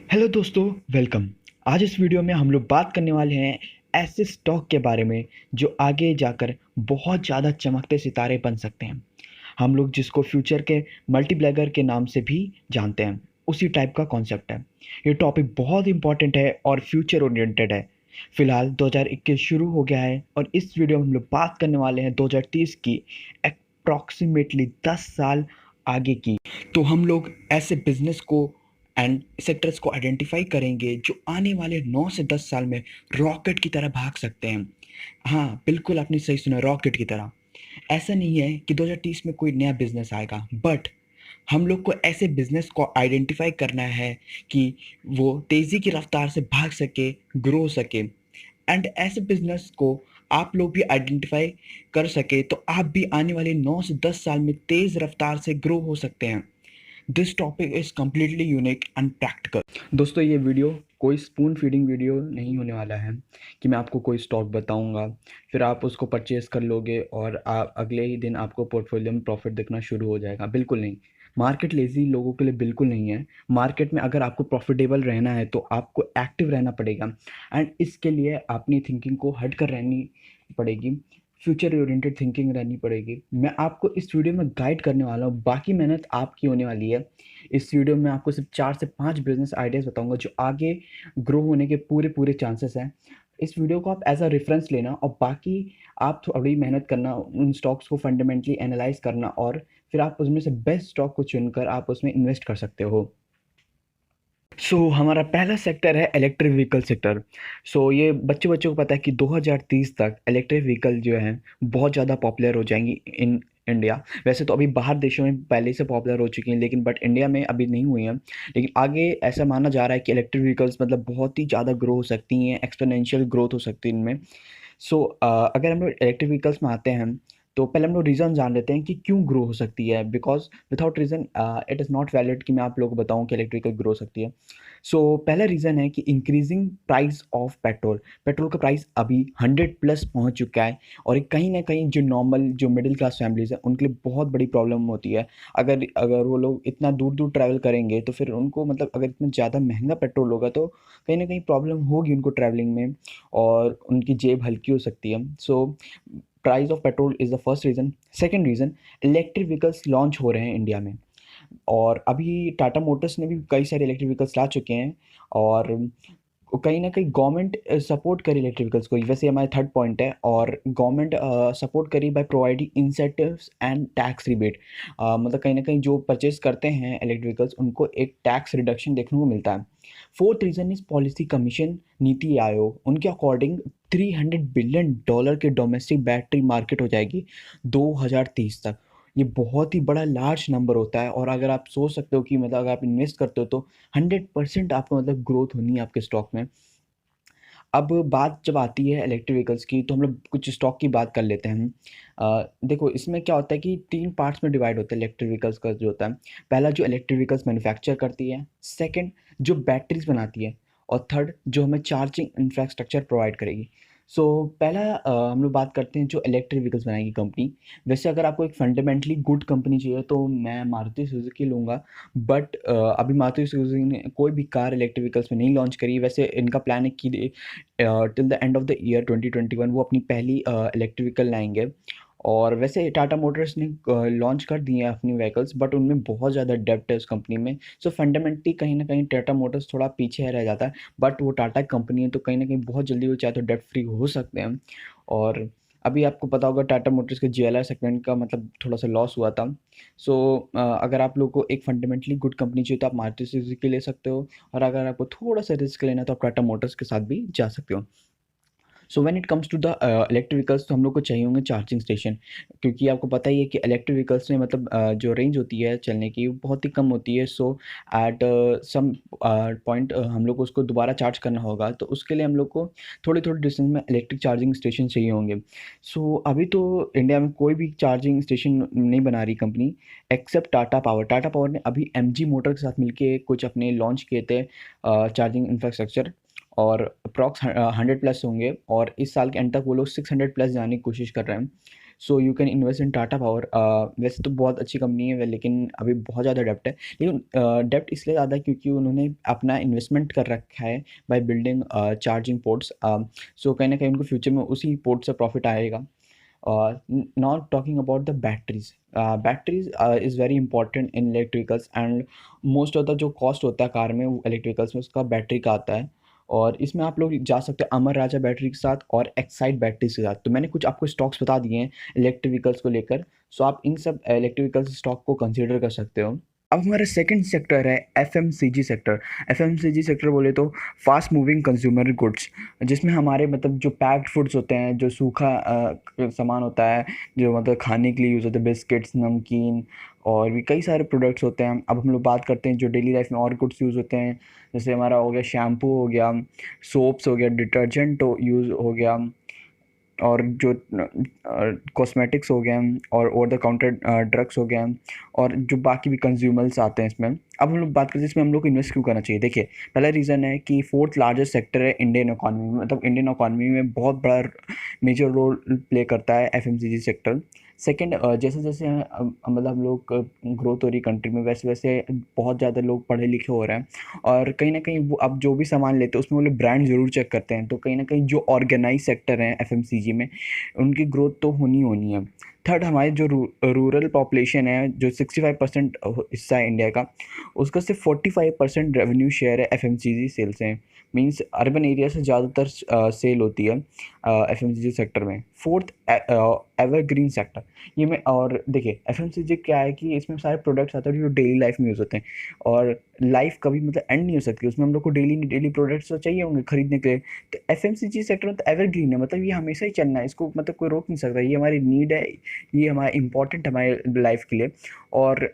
Hello दोस्तों, welcome. आज इस वीडियो में हम लोग बात करने वाले हैं ऐसे स्टॉक के बारे में जो आगे जाकर बहुत ज़्यादा चमकते सितारे बन सकते हैं। हम लोग जिसको फ्यूचर के मल्टीप्लेगर के नाम से भी जानते हैं, उसी टाइप का कॉन्सेप्ट है। ये टॉपिक बहुत इंपॉर्टेंट है और फ्यूचर ओरिएंटेड है। फिलहाल 2021 शुरू हो गया है और इस वीडियो में हम लोग बात करने वाले हैं 2030 की, अप्रॉक्सीमेटली 10 साल आगे की। तो हम लोग ऐसे बिजनेस को एंड सेक्टर्स को आइडेंटिफाई करेंगे जो आने वाले 9 से 10 साल में रॉकेट की तरह भाग सकते हैं। हाँ, बिल्कुल आपने सही सुना, रॉकेट की तरह। ऐसा नहीं है कि 2030 में कोई नया बिजनेस आएगा, बट हम लोग को ऐसे बिजनेस को आइडेंटिफाई करना है कि वो तेज़ी की रफ्तार से भाग सके, ग्रो हो सके। एंड ऐसे बिजनेस को आप लोग भी आइडेंटिफाई कर सके तो आप भी आने वाले 9 से 10 साल में तेज़ रफ्तार से ग्रो हो सकते हैं। This topic is completely unique and practical. दोस्तों, ये वीडियो कोई स्पून फीडिंग वीडियो नहीं होने वाला है कि मैं आपको कोई स्टॉक बताऊंगा, फिर आप उसको परचेज कर लोगे और अगले ही दिन आपको पोर्टफोलियो में प्रॉफिट दिखना शुरू हो जाएगा। बिल्कुल नहीं। मार्केट लेजी लोगों के लिए बिल्कुल नहीं है। मार्केट में अगर आपको प्रॉफिटेबल रहना है तो आपको एक्टिव रहना पड़ेगा एंड इसके लिए अपनी थिंकिंग को हट कर रहनी पड़ेगी। फ्यूचर ओरिएंटेड थिंकिंग रहनी पड़ेगी। मैं आपको इस वीडियो में गाइड करने वाला हूँ, बाकी मेहनत आपकी होने वाली है। इस वीडियो में आपको सिर्फ 4 से 5 बिजनेस आइडियाज़ बताऊंगा जो आगे ग्रो होने के पूरे पूरे चांसेस हैं। इस वीडियो को आप एज अ रेफरेंस लेना और बाकी आप थोड़ी मेहनत करना, उन स्टॉक्स को फंडामेंटली एनालाइज करना और फिर आप उसमें से बेस्ट स्टॉक को चुनकर आप उसमें इन्वेस्ट कर सकते हो। हमारा पहला सेक्टर है इलेक्ट्रिक व्हीकल सेक्टर। ये बच्चों बच्चों को पता है कि 2030 तक इलेक्ट्रिक व्हीकल जो है बहुत ज़्यादा पॉपुलर हो जाएंगी इन इंडिया। वैसे तो अभी बाहर देशों में पहले से पॉपुलर हो चुकी हैं, लेकिन बट इंडिया में अभी नहीं हुई हैं। लेकिन आगे ऐसा माना जा रहा है कि इलेक्ट्रिक व्हीकल्स मतलब बहुत ही ज़्यादा ग्रो हो सकती हैं, एक्सपोनेंशियल ग्रोथ हो सकती है इनमें। अगर हम लोग इलेक्ट्रिक व्हीकल्स में आते हैं तो पहले हम लोग रीज़न जान लेते हैं कि क्यों ग्रो हो सकती है, because without reason it is not valid कि मैं आप लोगों को बताऊं कि इलेक्ट्रिकल ग्रो हो सकती है। पहला रीज़न है कि increasing price of petrol. Petrol का प्राइस अभी 100 प्लस पहुंच चुका है और ये कहीं ना कहीं जो नॉर्मल जो मिडिल क्लास फैमिलीज़ हैं उनके लिए बहुत बड़ी प्रॉब्लम होती है। अगर अगर वो लोग इतना दूर दूर ट्रैवल करेंगे तो फिर उनको मतलब अगर इतना ज़्यादा महंगा पेट्रोल होगा तो कहीं ना कहीं प्रॉब्लम होगी उनको ट्रैवलिंग में और उनकी जेब हल्की हो सकती है। Price of petrol is the first reason. Second reason, electric vehicles launch हो रहे हैं इंडिया में और अभी टाटा मोटर्स ने भी कई सारे इलेक्ट्रिक व्हीकल्स ला चुके हैं और कहीं न कहीं गवर्नमेंट सपोर्ट करे इलेक्ट्रिक व्हीकल्स को। वैसे हमारा थर्ड पॉइंट है और गवर्नमेंट सपोर्ट करी by providing incentives and tax rebate. मतलब कहीं न कहीं जो परचेज़ करते हैं इलेक्ट्रिक व्हीकल्स उनको एक टैक्स रिडक्शन देखने को मिलता है। Fourth reason is policy commission, NITI Aayog. उनके अकॉर्डिंग $300 बिलियन की डोमेस्टिक बैटरी मार्केट हो जाएगी 2030 तक। ये बहुत ही बड़ा लार्ज नंबर होता है और अगर आप सोच सकते हो कि मतलब अगर आप इन्वेस्ट करते हो तो 100% आपको मतलब ग्रोथ होनी है आपके स्टॉक में। अब बात जब आती है इलेक्ट्रिक व्हीकल्स की तो हम लोग कुछ स्टॉक की बात कर लेते हैं। देखो इसमें क्या होता है कि 3 पार्ट्स में डिवाइड होता है इलेक्ट्रिक व्हीकल्स का जो होता है। पहला जो इलेक्ट्रिक व्हीकल्स मैन्युफैक्चर करती है, सेकंड जो बैटरीज़ बनाती है और थर्ड जो हमें चार्जिंग इंफ्रास्ट्रक्चर प्रोवाइड करेगी। पहला हम लोग बात करते हैं जो इलेक्ट्रिक व्हीकल्स बनाएगी कंपनी। वैसे अगर आपको एक फंडामेंटली गुड कंपनी चाहिए तो मैं मारुति सुजुकी लूँगा, बट अभी मारुति सुजुकी ने कोई भी कार इलेक्ट्रिक व्हीकल्स में नहीं लॉन्च करी। वैसे इनका प्लान है कि till the end of the year 2021 वो अपनी पहली इलेक्ट्रिक व्हीकल लाएँगे। और वैसे टाटा मोटर्स ने लॉन्च कर दिए हैं अपनी व्हीकल्स, बट उनमें बहुत ज़्यादा डेब्ट है उस कंपनी में। फंडामेंटली कहीं न कहीं टाटा मोटर्स थोड़ा पीछे रह जाता है, बट वो टाटा कंपनी है तो कहीं न कहीं बहुत जल्दी वो चाहे तो डेब्ट फ्री हो सकते हैं। और अभी आपको पता होगा टाटा मोटर्स के जीएलआर सेगमेंट का मतलब थोड़ा-सा लॉस हुआ था। अगर आप लोग को एक फंडामेंटली गुड कंपनी चाहिए तो आप मारुति सुजुकी ले सकते हो और अगर आपको थोड़ा-सा रिस्क लेना है तो आप टाटा मोटर्स के साथ भी जा सकते हो। When it comes to the electric vehicles तो हम लोग को चाहिए होंगे चार्जिंग स्टेशन, क्योंकि आपको पता ही है कि इलेक्ट्रिक व्हीकल्स में मतलब जो रेंज होती है चलने की वो बहुत ही कम होती है। एट सम पॉइंट हम लोग को उसको दोबारा चार्ज करना होगा, तो उसके लिए हम लोग को थोड़ी थोड़ी डिस्टेंस में इलेक्ट्रिक चार्जिंग स्टेशन चाहिए होंगे। अभी तो इंडिया में कोई भी चार्जिंग स्टेशन नहीं बना रही company except Tata power. Tata power ने अभी एमजी मोटर के साथ मिलके कुछ अपने लॉन्च किए थे चार्जिंग इंफ्रास्ट्रक्चर और अप्रॉक्स 100 प्लस होंगे और इस साल के एंड तक वो लोग 600 प्लस जाने की कोशिश कर रहे हैं। So you can invest in Tata power. वैसे तो बहुत अच्छी कंपनी है लेकिन अभी बहुत ज़्यादा डेप्ट है, लेकिन डेप्ट इसलिए ज़्यादा है क्योंकि उन्होंने अपना इन्वेस्टमेंट कर रखा है बाय बिल्डिंग चार्जिंग पोर्ट्स। सो कहीं ना कहीं उनको फ्यूचर में उसी पोर्ट से प्रॉफिट आएगा। Not talking about the batteries. Batteries is very important in electricals, and most of the जो कॉस्ट होता है कार में वो इलेक्ट्रिकल्स में उसका बैटरी का आता है। और इसमें आप लोग जा सकते हैं अमर राजा बैटरी के साथ और एक्साइड बैटरी के साथ। तो मैंने कुछ आपको स्टॉक्स बता दिए हैं इलेक्ट्रिक व्हीकल्स को लेकर, सो आप इन सब इलेक्ट्रिक व्हीकल्स स्टॉक को कंसीडर कर सकते हो। अब हमारा सेकंड सेक्टर है एफएमसीजी सेक्टर। एफएमसीजी सेक्टर बोले तो फास्ट मूविंग कंज्यूमर गुड्स, जिसमें हमारे मतलब जो पैक्ड फूड्स होते हैं, जो सूखा सामान होता है, जो मतलब खाने के लिए यूज़ होता है, बिस्किट्स, नमकीन और भी कई सारे प्रोडक्ट्स होते हैं। अब हम लोग बात करते हैं जो डेली लाइफ में और गुड्स यूज़ होते हैं, जैसे हमारा हो गया शैम्पू, हो गया सोप्स, हो गया डिटर्जेंट यूज़ हो गया, और जो कॉस्मेटिक्स हो गए और ओवर द काउंटर ड्रग्स हो गए, और जो बाकी भी कंज्यूमर्स आते हैं इसमें। अब हम लोग बात करते हैं इसमें हम लोग को इन्वेस्ट क्यों करना चाहिए। देखिए, पहला रीज़न है कि फोर्थ लार्जेस्ट सेक्टर है इंडियन इकोनॉमी में, मतलब इंडियन इकोनॉमी में बहुत बड़ा मेजर रोल प्ले करता है एफएमसीजी सेक्टर। सेकंड, जैसे जैसे मतलब हम लोग ग्रोथ हो रही कंट्री में, वैसे वैसे बहुत ज़्यादा लोग पढ़े लिखे हो रहे हैं, और कहीं ना कहीं वो अब जो भी सामान लेते हैं उसमें वो लोग ब्रांड ज़रूर चेक करते हैं। तो कहीं ना कहीं जो ऑर्गेनाइज सेक्टर हैं एफएमसीजी में, उनकी ग्रोथ तो होनी होनी है। थर्ड, हमारे जो रूरल पॉपुलेशन है, जो 65% हिस्सा है इंडिया का, उसका सिर्फ 45% रेवेन्यू शेयर है एफएमसीजी सेल से। मींस अर्बन एरिया से ज़्यादातर सेल होती है एफएमसीजी सेक्टर में। Fourth, evergreen sector. ये मैं और देखिए एफएमसीजी क्या है कि इसमें सारे प्रोडक्ट्स आते हैं जो डेली लाइफ में यूज़ होते हैं, और लाइफ कभी मतलब एंड नहीं हो सकती, उसमें हम लोग को डेली डेली प्रोडक्ट्स तो चाहिए होंगे खरीदने के लिए। तो एफएमसीजी सेक्टर में तो एवरग्रीन है, मतलब ये हमेशा ही चलना है, इसको मतलब कोई रोक नहीं सकता। ये हमारी नीड है, ये हमारा इम्पोर्टेंट है हमारे लाइफ के लिए। और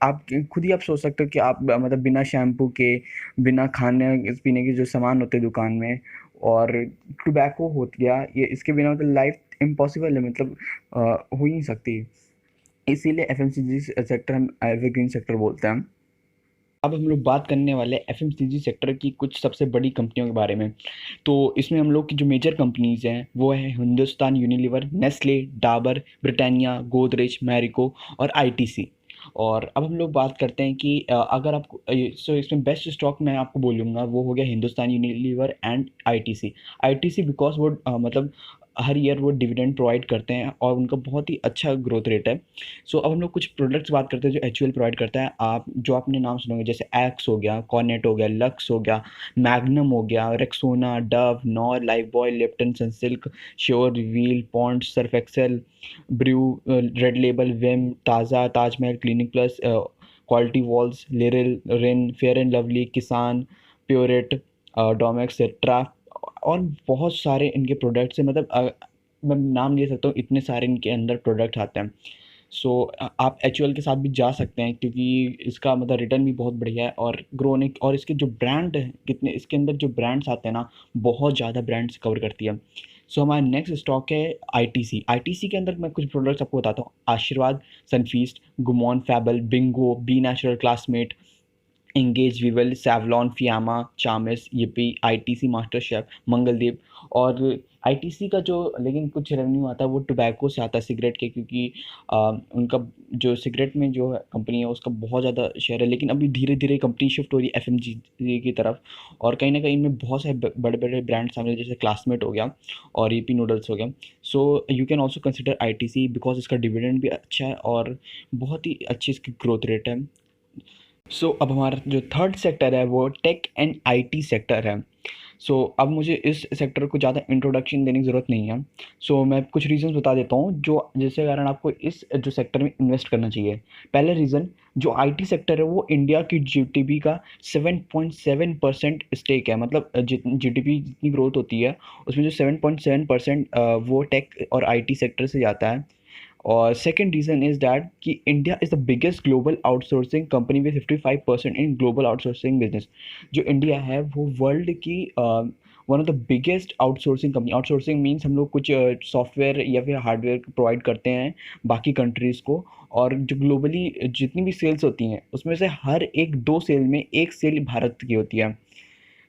आप खुद ही आप सोच सकते हो कि आप मतलब बिना शैम्पू के, बिना खाने पीने के जो सामान होते हैं दुकान में, और टोबैको हो गया, ये इसके बिना मतलब लाइफ इम्पॉसिबल है, मतलब हो ही नहीं सकती। इसीलिए एफएमसीजी सेक्टर हम एवरग्रीन सेक्टर बोलते हैं। अब हम लोग बात करने वाले एफएमसीजी सेक्टर की कुछ सबसे बड़ी कंपनियों के बारे में। तो इसमें हम लोग की जो मेजर कंपनीज़ हैं वो है Hindustan Unilever, Nestle, Dabur, Britannia, Godrej, Marico और आईटीसी। और अब हम लोग बात करते हैं कि अगर आपको सो इसमें बेस्ट स्टॉक मैं आपको बोलूँगा वो हो गया Hindustan Unilever and ITC. ITC because वो मतलब हर ईयर वो डिविडेंड प्रोवाइड करते हैं और उनका बहुत ही अच्छा ग्रोथ रेट है। सो अब हम लोग कुछ प्रोडक्ट्स बात करते हैं जो एचयूएल प्रोवाइड करता है। आप जो आपने नाम सुनोगे जैसे एक्स हो गया, कॉर्नेट हो गया, लक्स हो गया, मैग्नम हो गया, Rexona, Dove, Knorr, Lifebuoy, Lipton, Sunsilk, Sure, Wheel, Pond's, Surf Excel, Bru, Red Label, Vim, Taaza, Tajmahal, Clinic Plus, Kwality Wall's, Liril, Rin, Fair and Lovely, Kissan, Pureit, Domex, सेट्रा, और बहुत सारे इनके प्रोडक्ट्स हैं। मतलब मैं नाम ले सकता हूँ, इतने सारे इनके अंदर प्रोडक्ट आते हैं। सो आप एचयूएल के साथ भी जा सकते हैं क्योंकि इसका मतलब रिटर्न भी बहुत बढ़िया है, और ग्रो होने और इसके जो ब्रांड हैं कितने, इसके अंदर जो ब्रांड्स आते हैं ना, बहुत ज़्यादा ब्रांड्स कवर करती है। सो हमारा नेक्स्ट स्टॉक है आईटीसी। आईटीसी के अंदर मैं कुछ प्रोडक्ट्स आपको बताता हूँ। आशीर्वाद, सनफीस्ट, गुमॉन, Fabelle, Bingo, B Natural, Classmate, Engage, Vivel, Savlon, Fiama, Charmis, yippee, ITC, Master Chef, Mangaldeep. और आईटीसी का जो लेकिन कुछ रेवेन्यू आता है वो टोबैको से आता है, सिगरेट के, क्योंकि उनका जो सिगरेट में जो कंपनी है उसका बहुत ज़्यादा शेयर है। लेकिन अभी धीरे धीरे कंपनी शिफ्ट हो रही है एफएमजीजी की तरफ, और कहीं ना कहीं इनमें बहुत सारे बड़े बड़े ब्रांड शामिल हैं, जैसे क्लासमेट हो गया और ईपी नूडल्स हो गया। So you can also consider ITC because इसका डिविडेंड भी अच्छा है और बहुत ही अच्छी इसकी ग्रोथ रेट है। सो अब हमारा जो थर्ड सेक्टर है वो टेक एंड आईटी सेक्टर है। सो अब मुझे इस सेक्टर को ज़्यादा इंट्रोडक्शन देने की ज़रूरत नहीं है। सो मैं कुछ रीज़न्स बता देता हूँ जो जिसके कारण आपको इस जो सेक्टर में इन्वेस्ट करना चाहिए। पहला रीज़न, जो आईटी सेक्टर है वो इंडिया की जीडीपी का 7.7% स्टेक है। मतलब जीडीपी जितनी ग्रोथ होती है उसमें जो 7.7% वो टेक और आईटी सेक्टर से जाता है। और सेकेंड रीज़न इज़ दैट कि India is the biggest global outsourcing company with 55% in global outsourcing business. जो इंडिया है वो वर्ल्ड की one of the biggest outsourcing company. Outsourcing means हम लोग कुछ सॉफ्टवेयर या फिर हार्डवेयर प्रोवाइड करते हैं बाकी कंट्रीज़ को, और जो ग्लोबली जितनी भी सेल्स होती हैं उसमें से हर एक 2 सेल में 1 सेल भारत की होती है।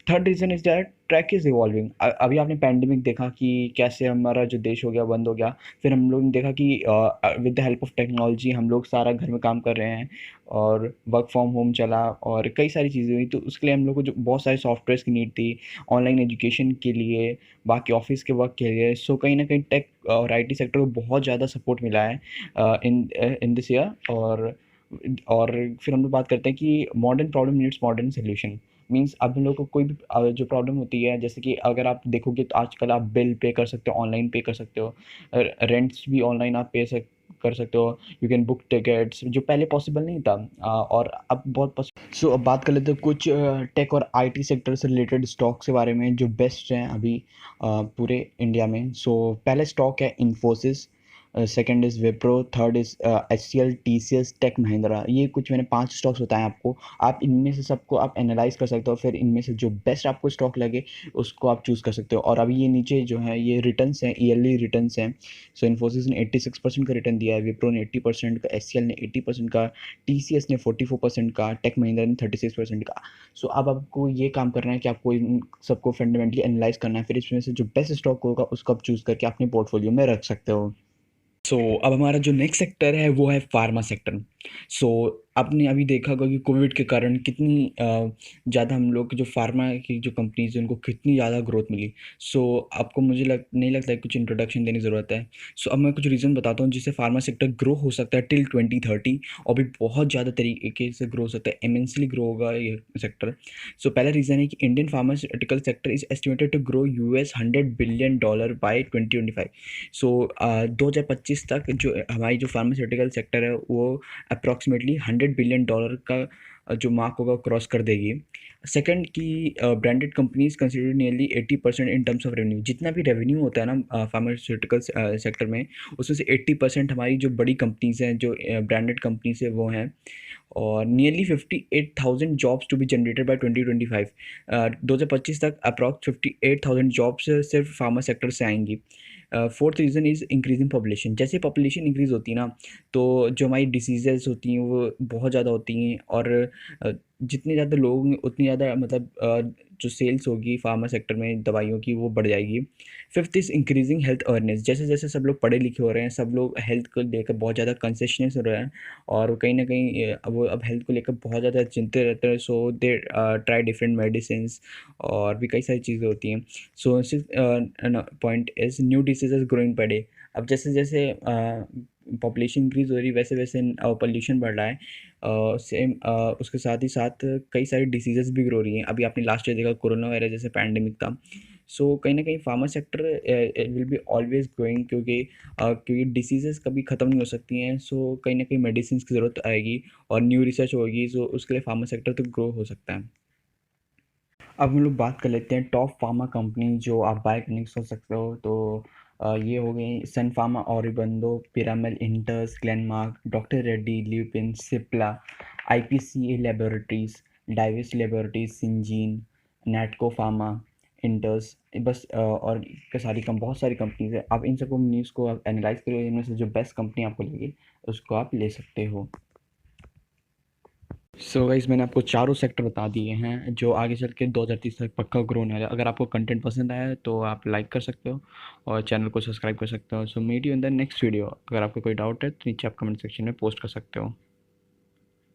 Third reason is that track is evolving. अभी आपने पैंडेमिक देखा कि कैसे हमारा जो देश हो गया बंद हो गया। फिर हम लोग ने देखा कि with the help of technology हम लोग सारा घर में काम कर रहे हैं और वर्क फ्रॉम होम चला और कई सारी चीज़ें हुई। तो उसके लिए हम लोग को जो बहुत सारे सॉफ्टवेयर्स की नीड थी, ऑनलाइन एजुकेशन के लिए, बाकी ऑफ़िस के वर्क के लिए। सो कहीं न कहीं टेक और आईटी सेक्टर को बहुत ज़्यादा सपोर्ट मिला है इन दिस ईयर। और फिर हम लोग बात करते हैं कि modern problem needs modern solution. Means अब हम लोग को कोई भी जो प्रॉब्लम होती है, जैसे कि अगर आप देखोगे तो आजकल आप बिल पे कर सकते हो, ऑनलाइन पे कर सकते हो, रेंट्स भी ऑनलाइन आप कर सकते हो, यू कैन बुक टिकट्स, जो पहले पॉसिबल नहीं था। और अब बहुत सो अब बात कर लेते हैं कुछ टेक और आईटी सेक्टर से रिलेटेड स्टॉक्स के बारे में जो बेस्ट हैं अभी पूरे इंडिया में। सो पहले स्टॉक है Infosys, second is Wipro, third is HCL, TCS, Tech Mahindra. ये कुछ मैंने 5 स्टॉक्स बताए आपको। आप इनमें से सबको आप एनालाइज़ कर सकते हो, फिर इनमें से जो बेस्ट आपको स्टॉक लगे उसको आप चूज़ कर सकते हो। और अभी ये नीचे जो है ये रिटर्न्स हैं, ईयरली रिटर्न्स हैं। सो इन्फोसिस ने 86% का रिटर्न दिया है, विप्रो ने 80% का, एचसीएल ने 80% का, टीसीएस ने 44% का, टेक महिंद्रा ने 36% का। सो अब आपको ये काम करना है कि आपको इन सबको फंडामेंटली एनालाइज़ करना है, फिर इसमें से जो बेस्ट स्टॉक होगा उसको आप चूज़ करके अपने पोर्टफोलियो में रख सकते हो। अब हमारा जो नेक्स्ट सेक्टर है वो है फार्मा सेक्टर। सो आपने अभी देखा होगा कि कोविड के कारण कितनी ज़्यादा हम लोग की जो फार्मा की जो कंपनीज हैं उनको कितनी ज़्यादा ग्रोथ मिली। आपको मुझे नहीं लगता है कुछ इंट्रोडक्शन देने की ज़रूरत है। अब मैं कुछ रीज़न बताता हूँ जिससे फार्मा सेक्टर ग्रो हो सकता है टिल 2030 और भी बहुत ज़्यादा तरीके से ग्रो हो सकता है, इमेंसली ग्रो होगा ये सेक्टर। पहला रीज़न है कि Indian pharmaceutical sector is estimated to grow US $100 billion by 2025। 2025 तक जो हमारी जो फार्मास्यूटिकल सेक्टर है वो अप्रॉक्सीमेटली $100 बिलियन का जो मार्क होगा क्रॉस कर देगी। सेकंड कि branded companies consider nearly 80% in terms of revenue. जितना भी रेवेन्यू होता है ना फार्मास्यूटिकल सेक्टर में, उसमें से 80% हमारी जो बड़ी कंपनीज हैं, जो ब्रांडेड कंपनीज है वो हैं। और nearly 58,000 jobs to be generated by 2025। 2025 तक अप्रॉक्स 58,000 जॉब्स सिर्फ फार्मा सेक्टर से आएंगी। Fourth reason is increasing population. जैसे पॉपुलेशन इंक्रीज़ होती है ना, तो जो हमारी डिसीज़ेज़ होती हैं वो बहुत ज़्यादा होती हैं और जितने ज़्यादा लोग होंगे उतनी ज़्यादा मतलब जो सेल्स होगी फार्मा सेक्टर में दवाइयों की वो बढ़ जाएगी। Fifth is increasing health awareness. जैसे-जैसे सब लोग पढ़े लिखे हो रहे हैं, सब लोग हेल्थ को लेकर बहुत ज़्यादा कॉन्शियस हो रहे हैं और कहीं न कहीं वो अब हेल्थ को लेकर बहुत ज़्यादा चिंतित रहते हैं। दे ट्राई डिफरेंट मेडिसिन्स और भी कई सारी चीज़ें होती हैं। Sixth point is new diseases growing per day. अब जैसे-जैसे पॉपुलेशन इंक्रीज़ हो रही है वैसे-वैसे पॉल्यूशन बढ़ रहा है। सेम उसके साथ ही साथ कई सारी डिसीज़ेज़ भी ग्रो हो रही हैं। अभी आपने लास्ट ईयर देखा कोरोना वायरस जैसे पैंडेमिक था। कहीं न कहीं pharma sector will be always growing क्योंकि डिसीज़ेज़ कभी ख़त्म नहीं हो सकती हैं। कहीं न कहीं मेडिसिन्स की ज़रूरत आएगी और न्यू रिसर्च होगी, उसके लिए फार्मा सेक्टर तो ग्रो हो सकता है। अब हम लोग बात कर लेते हैं टॉप फार्मा कंपनी जो आप बाय करने की सोच सकते हो। ये हो गई Sun Pharma, Aurobindo, Piramal, Intas, Glenmark, doctor Reddy, Lupin, Cipla, IPCA Laboratories, Divi's Laboratories, Syngene, Natco Pharma, Intas. बस और सारी बहुत सारी कंपनीज है। आप इन सबको न्यूज़ को आप एनालाइज करो, इनमें से जो बेस्ट कंपनी आपको लगे उसको आप ले सकते हो। गाइस मैंने आपको चारों सेक्टर बता दिए हैं जो आगे चल के 2030 तक पक्का ग्रो होने वाला है। अगर आपको कंटेंट पसंद आया है तो आप लाइक कर सकते हो और चैनल को सब्सक्राइब कर सकते हो। Meet you in the next video. अगर आपको कोई डाउट है तो नीचे आप कमेंट सेक्शन में पोस्ट कर सकते हो।